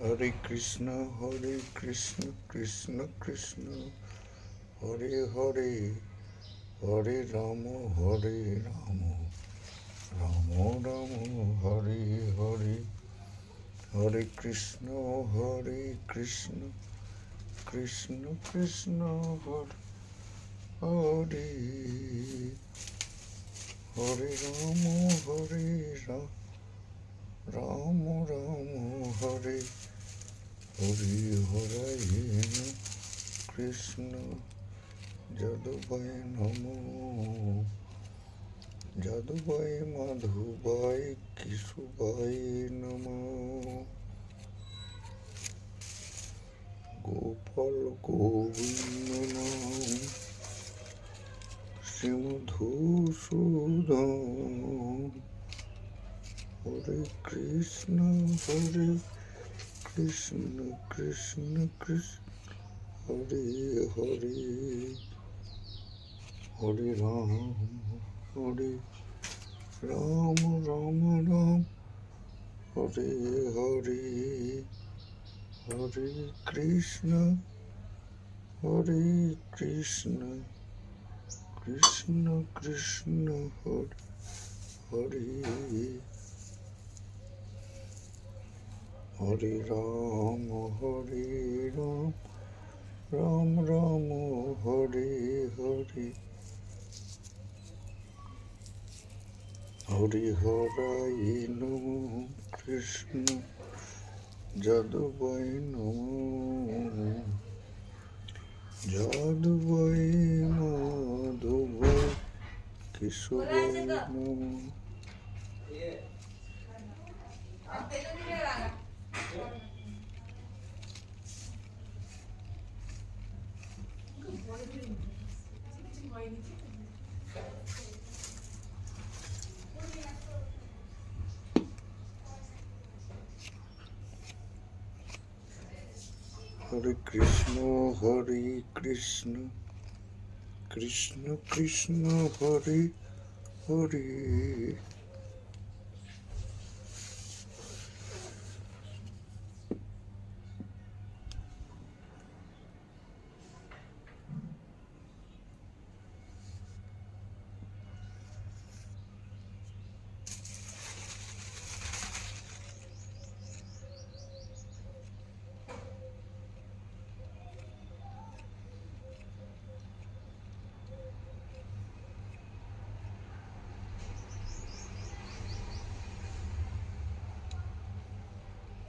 Hare Krishna, Krishna Krishna, Hare Hare, Hare Rama, Hare Rama, Rama Rama, Hare Hare, Hare Krishna, Krishna Krishna, Hare Hare, Hare Rama, Hare Rama, Rama Rama, Hare Hare, Hare Krishna, Jadubai Namo, Jadubai Madhubai Kisubai Namo, Gopal Govinda Nam, Srimadhusudan, Hare Krishna, Krishna Krishna, Hare Hare, Hare Ram, Hare Ram, Rama Ram, Hare Hare, Hare Krishna, Krishna Krishna, Hare Hare, Hare Ram, Ram Ram, Hare Hare, Hare Hare Namo, Krishna Jadubai Namo, Jadubai Madhubai Kisubai Namo, Hare Krishna, Krishna Krishna, Hare Hare,